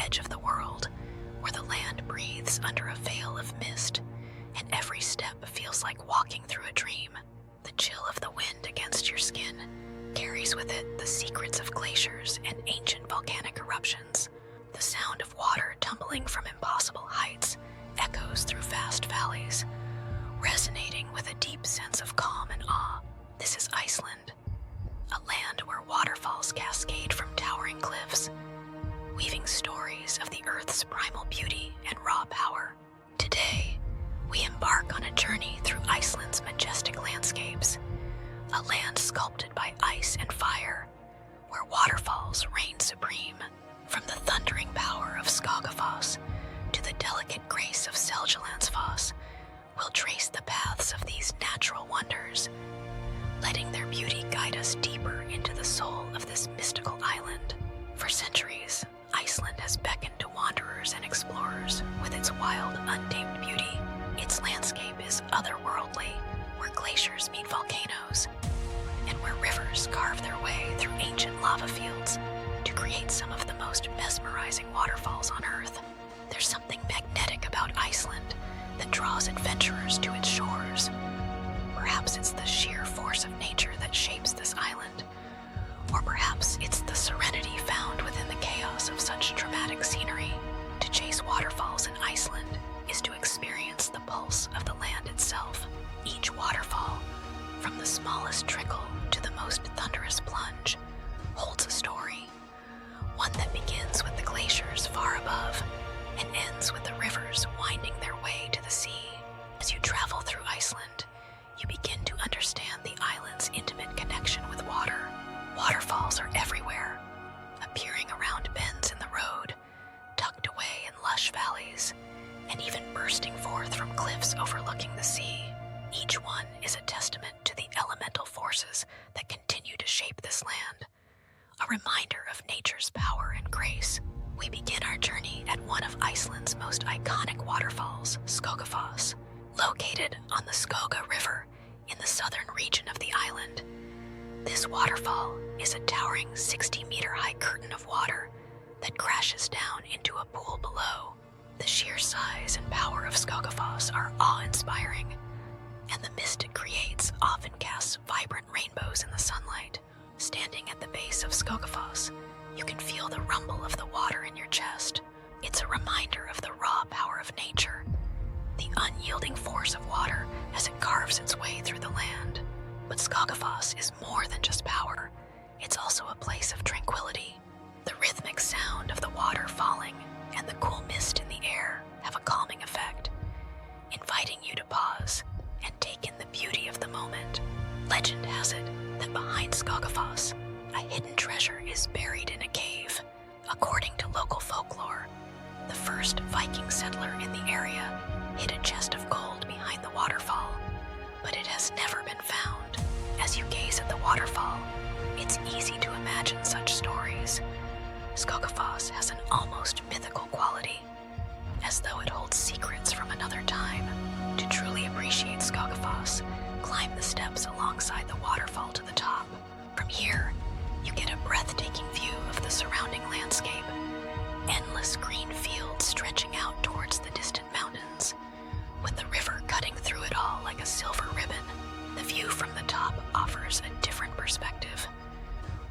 edge of the world, where the land breathes under a veil of mist, and every step feels like walking through a dream. The chill of the wind against your skin carries with it the secrets of glaciers and ancient volcanic eruptions. The sound of water tumbling from impossible heights echoes through vast valleys, resonating with a deep sense of calm and awe. This is Iceland, a land where waterfalls cascade from towering cliffs, weaving stories of the Earth's primal beauty and raw power. Today, we embark on a journey through Iceland's majestic landscapes, a land sculpted by ice and fire, where waterfalls reign supreme. From the thundering power of Skógafoss to the delicate grace of Seljalandsfoss, we'll trace the paths of these natural wonders, letting their beauty guide us deeper into the soul of this mystical island. For centuries, Iceland has beckoned to wanderers and explorers with its wild, untamed beauty. Its landscape is otherworldly, where glaciers meet volcanoes, and where rivers carve their way through ancient lava fields to create some of the most mesmerizing waterfalls on Earth. There's something magnetic about Iceland that draws adventurers to its shores. Perhaps it's the sheer force of nature that shapes this island, or perhaps it's the serenity found within the chaos of such dramatic scenery. To chase waterfalls in Iceland is to experience the pulse of the land itself. Each waterfall, from the smallest trickle to the most thunderous plunge, holds a story, one that begins with the glaciers far above and ends with the rivers winding their way to the sea. As you travel through Iceland, you begin to understand the island's intimate connection with water. Waterfalls are everywhere, appearing around bends in the road, tucked away in lush valleys, and even bursting forth from cliffs overlooking the sea. Each one is a testament to the elemental forces that continue to shape this land, a reminder of nature's power and grace. We begin our journey at one of Iceland's most iconic waterfalls, Skógafoss. Located on the Skóga River in the southern region of the island, this waterfall is a towering 60-meter-high curtain of water that crashes down into a pool below. The sheer size and power of Skógafoss are awe-inspiring, and the mist it creates often casts vibrant rainbows in the sunlight. Standing at the base of Skógafoss, you can feel the rumble of the water in your chest. It's a reminder of the raw power of nature, the unyielding force of water as it carves its way through the land. But Skógafoss is more than just power. It's also a place of tranquility. The rhythmic sound of the water falling and the cool mist in the air have a calming effect, inviting you to pause and take in the beauty of the moment. Legend has it that behind Skógafoss, a hidden treasure is buried in a cave. According to local folklore, the first Viking settler in the area hid a chest of gold behind the waterfall, but it has never been found. As you gaze at the waterfall, it's easy to imagine such stories. Skógafoss has an almost mythical quality, as though it holds secrets from another time. To truly appreciate Skógafoss, climb the steps alongside the waterfall to the top. From here, you get a breathtaking view of the surrounding landscape, endless green fields stretching out towards the distant mountains, with the river cutting through it all like a silver ribbon. The view from the top offers a different perspective,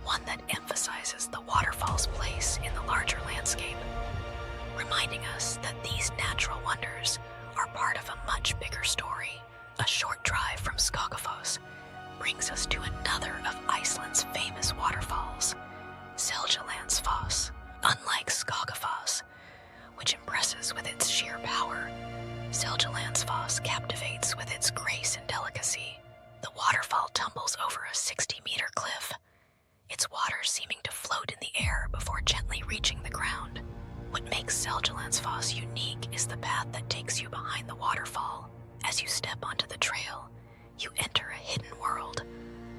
one that emphasizes the waterfall's place in the larger landscape, reminding us that these natural wonders are part of a much bigger story. A short drive from Skógafoss brings us to another of Iceland's famous waterfalls, Seljalandsfoss. Unlike Skógafoss, which impresses with its sheer power, Seljalandsfoss captivates with its grace and delicacy. The waterfall tumbles over a 60-meter cliff, its water seeming to float in the air before gently reaching the ground. What makes Seljalandsfoss unique is the path that takes you behind the waterfall. As you step onto the trail, you enter a hidden world,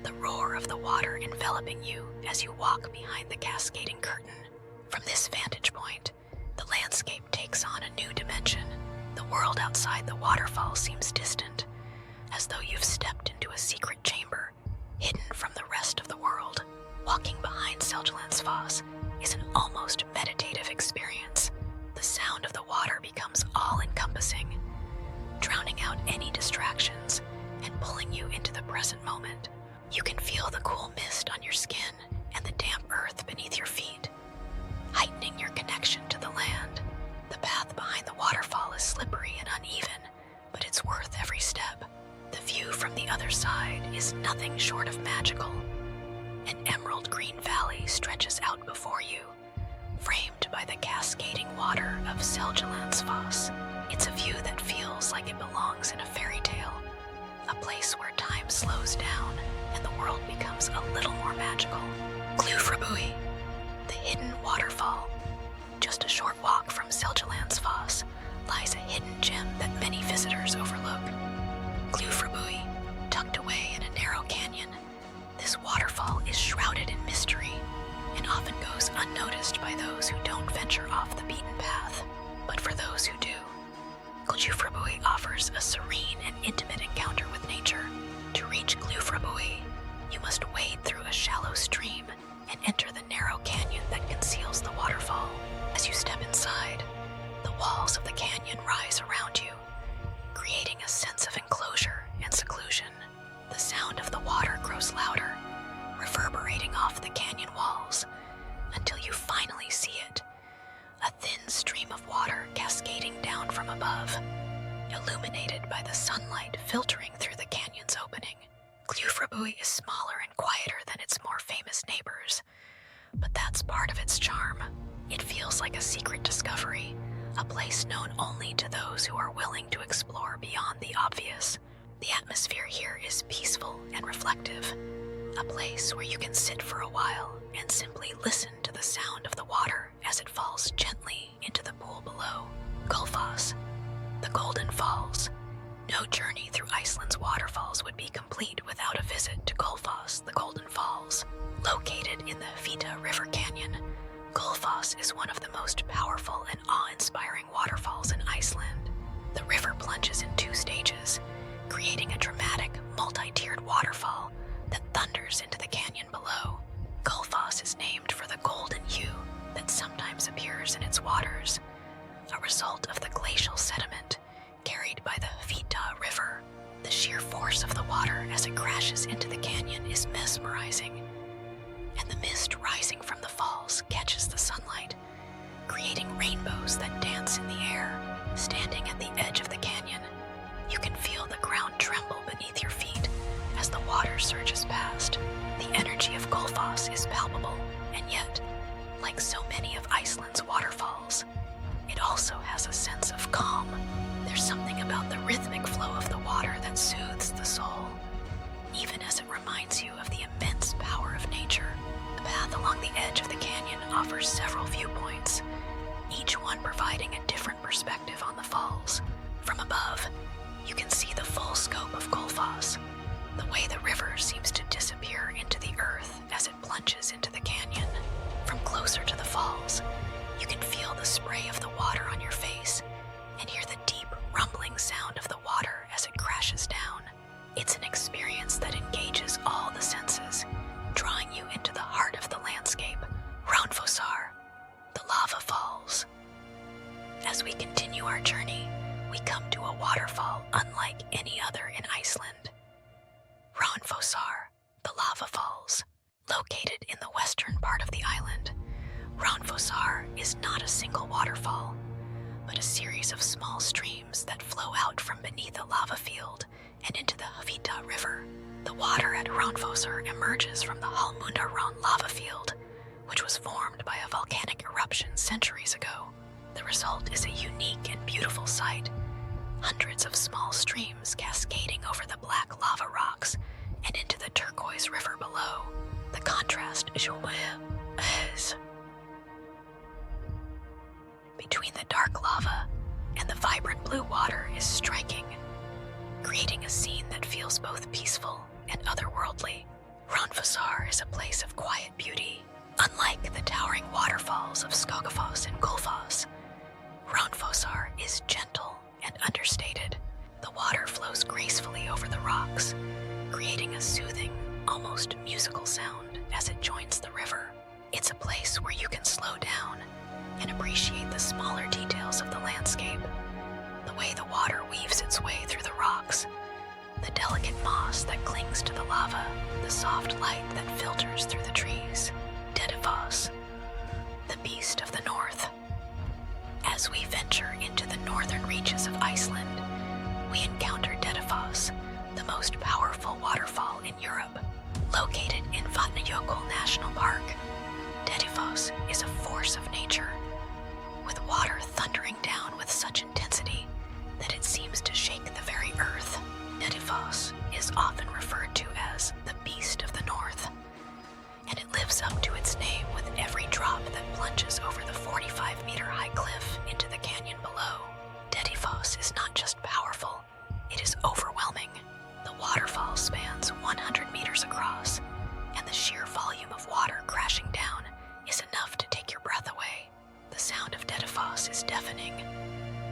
the roar of the water enveloping you as you walk behind the cascading curtain. From this vantage point, the landscape takes on a new dimension. The world outside the waterfall seems distant, as though you've stepped into a secret chamber, hidden from the rest of the world. Walking behind Seljalandsfoss is an almost meditative experience, by the cascading water of Gljúfrabúi. It's a view that feels like it belongs in a fairy tale, a place where time slows down and the world becomes a little more magical. Gljúfrabúi, the hidden waterfall. Just a short walk from Gljúfrabúi lies a hidden gem that many visitors overlook. Gljúfrabúi, tucked away in a narrow canyon, this waterfall is shrouded in mystery and often goes unnoticed by those who don't venture off the beaten path. But for those who do, Gljúfrabúi offers a serene and intimate encounter with nature. To reach Gljúfrabúi, you must wade through a shallow stream and enter the narrow canyon that conceals the waterfall. As you step inside, the walls of the canyon rise around you, creating a sense of enclosure and seclusion. The sound of the water grows louder, reverberating off the canyon walls, until you finally see it, a thin stream of water cascading down from above, illuminated by the sunlight filtering through the canyon's opening. Gljúfrabúi is smaller and quieter than its more famous neighbors, but that's part of its charm. It feels like a secret discovery, a place known only to those who are willing to explore beyond the obvious. The atmosphere here is peaceful and reflective, a place where you can sit for a while and simply listen to the sound of the water as it falls gently into the pool below. Goðafoss, the Golden Falls. No journey through Iceland's waterfalls would be complete without a visit to Goðafoss, the Golden Falls. Located in the Vita River Canyon, Goðafoss is one of the most powerful and awe-inspiring waterfalls in Iceland. The river plunges in 2 stages, creating a dramatic, multi-tiered waterfall that thunders into the canyon below. Goðafoss is named for the golden hue that sometimes appears in its waters, a result of the glacial sediment carried by the Vita River. The sheer force of the water as it crashes into the canyon is mesmerizing, and the mist rising from the falls catches the sunlight, creating rainbows that dance in the air. Standing at the edge of the canyon, you can feel the ground tremble beneath your feet as the water surges past. The energy of Goðafoss is palpable, and yet, like so many of Iceland's waterfalls, it also has a sense of calm. There's something about the rhythmic flow of the water that soothes the soul, even as it reminds you of the immense power of nature. The path along the edge of the canyon offers several viewpoints, each one providing a different perspective on the falls. From above, you can see the full scope of Goðafoss, the way the river seems to disappear into the earth as it plunges into the canyon. From closer to the falls, you can feel the spray of the water on your face and hear the deep rumbling sound of the water as it crashes down. It's an experience that engages all the senses, drawing you into the heart of the landscape. Hraunfossar, the lava falls. As we continue our journey, we come to a waterfall unlike any other in Iceland. Hraunfossar, the lava falls. Located in the western part of the island, Hraunfossar is not a single waterfall, but a series of small streams that flow out from beneath a lava field and into the Vita River. The water at Hraunfossar emerges from the Hallmundarrán lava field, which was formed by a volcanic eruption centuries ago. The result is a unique and beautiful sight, hundreds of small streams cascading over the black lava rocks and into the turquoise river below. The contrast is between the dark lava and the vibrant blue water is striking, creating a scene that feels both peaceful and otherworldly. Hraunfossar is a place of quiet beauty. Unlike the towering waterfalls of Skógafoss and Gljúfrabúi, Hraunfossar is gentle and understated. The water flows gracefully over the rocks, creating a soothing, almost musical sound as it joins the river. It's a place where you can slow down and appreciate the smaller details of the landscape, the way the water weaves its way through the rocks, the delicate moss that clings to the lava, the soft light that filters through the trees. Goðafoss, the beast of the north. As we venture into the northern reaches of Iceland, we encounter Goðafoss, the most powerful waterfall in Europe. Located in Vatnajökull National Park, Goðafoss is a force of nature, Goðafoss is deafening,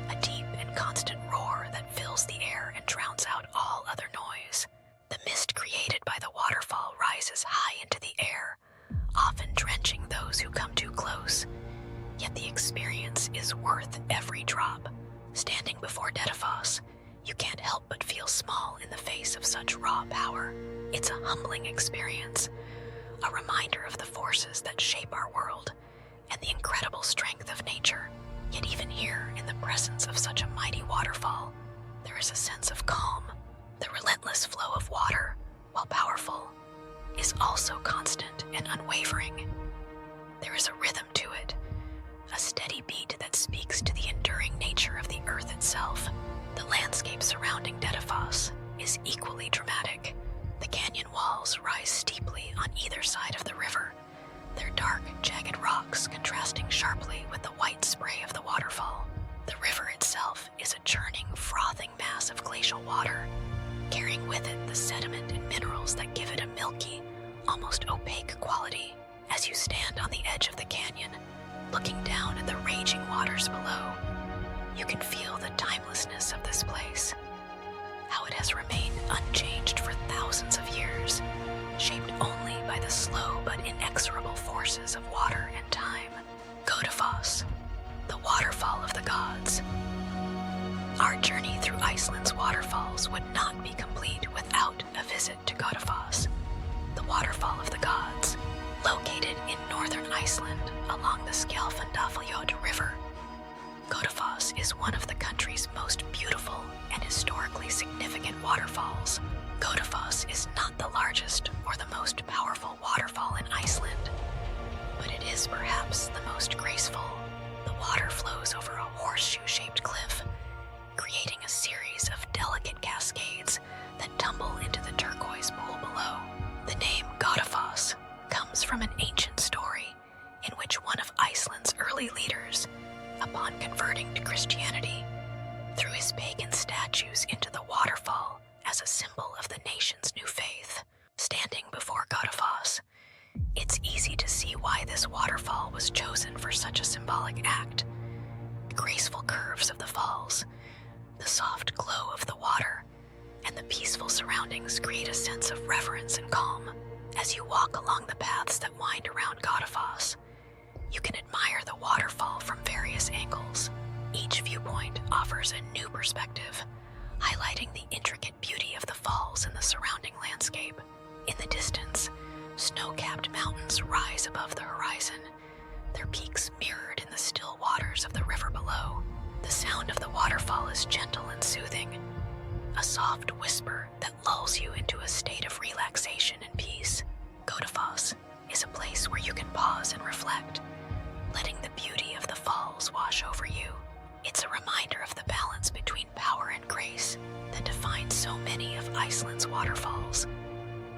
a deep and constant roar that fills the air and drowns out all other noise. The mist created by the waterfall rises high into the air, often drenching those who come too close. Yet the experience is worth every drop. Standing before Goðafoss, you can't help but feel small in the face of such raw power. It's a humbling experience, a reminder of the forces that shape our world and the incredible strength of nature. Yet even here, in the presence of such a mighty waterfall, there is a sense of calm. The relentless flow of water, while powerful, is also constant and unwavering. There is a rhythm to it, a steady beat that speaks to the enduring nature of the earth itself. The landscape surrounding Goðafoss is equally dramatic. The canyon walls rise steeply on either side of the river, their dark, jagged rocks contrasting sharply with the white spray of the waterfall. The river itself is a churning, frothing mass of glacial water, carrying with it the sediment and minerals that give it a milky, almost opaque quality. As you stand on the edge of the canyon, looking down at the raging waters below, you can feel the timelessness of this place, how it has remained unchanged for thousands of years, shaped only by the slow but inexorable forces of water and time. Goðafoss, the waterfall of the gods. Our journey through Iceland's waterfalls would not be complete without a visit to Goðafoss, the waterfall of the gods. Located in northern Iceland along the Skógafoss River, Goðafoss is one of the country's most beautiful and historically significant waterfalls. Goðafoss is not the largest or the most powerful waterfall in Iceland, but it is perhaps the most graceful. The water flows over a horseshoe-shaped cliff, creating a series of delicate cascades that tumble into the turquoise pool below. The name Goðafoss comes from an ancient story in which one of Iceland's early leaders, upon converting to Christianity, threw his pagan statues into the waterfall as a symbol of the nation's new faith. Standing before Goðafoss, it's easy to see why this waterfall was chosen for such a symbolic act. The graceful curves of the falls, the soft glow of the water, and the peaceful surroundings create a sense of reverence and calm. As you walk along the paths that wind around Goðafoss, you can admire the waterfall from various angles. Each viewpoint offers a new perspective, highlighting the intricate beauty of the falls and the surrounding landscape. In the distance, snow-capped mountains rise above the horizon, their peaks mirrored in the still waters of the river below. The sound of the waterfall is gentle and soothing, a soft whisper that lulls you into a state of relaxation and peace. Goðafoss is a place where you can pause and reflect, letting the beauty of the falls wash over you. It's a reminder of the balance between power and grace that defines so many of Iceland's waterfalls,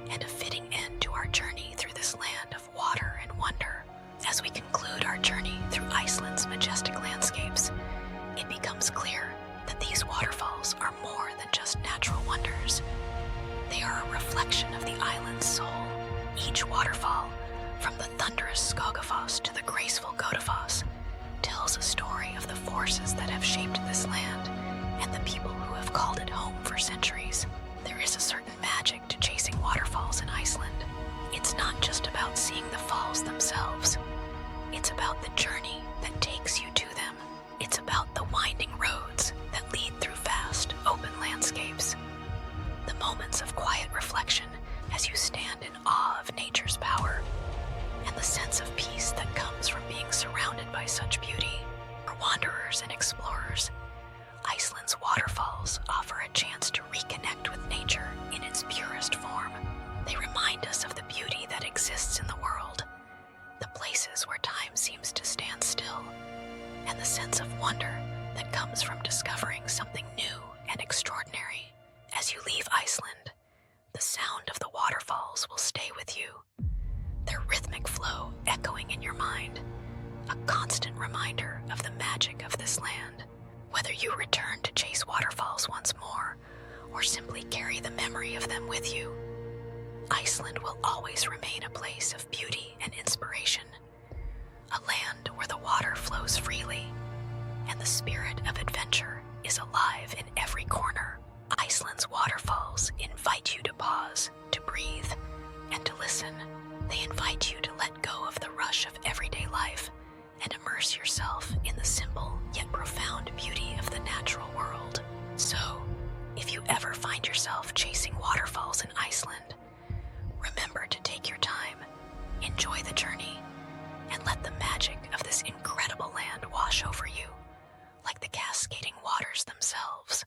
and a fitting end to our journey through this land of water and wonder. As we conclude our journey through Iceland's majestic landscapes, it becomes clear that these waterfalls are more than just natural wonders. They are a reflection of the island's soul. Each waterfall, from the thunderous Skógafoss to the graceful Goðafoss, tells a story of the forces that have shaped this land and the people who have called it home for centuries. There is a certain magic to chasing waterfalls in Iceland. It's not just about seeing the falls themselves. It's about the journey that takes you to them. It's about the winding roads that lead through vast, open landscapes. The moments of quiet reflection as you stand in awe of nature's power, and the sense of peace that comes from being surrounded by such beauty. For wanderers and explorers, Iceland's waterfalls offer a chance to reconnect with nature in its purest form. They remind us of the beauty that exists in the world, the places where time seems to stand still, and the sense of wonder that comes from discovering something new and extraordinary. As you leave Iceland, the sound of the waterfalls will stay with you, their rhythmic flow echoing in your mind, a constant reminder of the magic of this land. Whether you return to chase waterfalls once more, or simply carry the memory of them with you, Iceland will always remain a place of beauty and inspiration, a land where the water flows freely, and the spirit of adventure is alive in every corner. Iceland's waterfalls invite you to pause, to breathe, and to listen. They invite you to let go of the rush of everyday life and immerse yourself in the simple yet profound beauty of the natural world. So, if you ever find yourself chasing waterfalls in Iceland, remember to take your time, enjoy the journey, and let the magic of this incredible land wash over you, like the cascading waters themselves.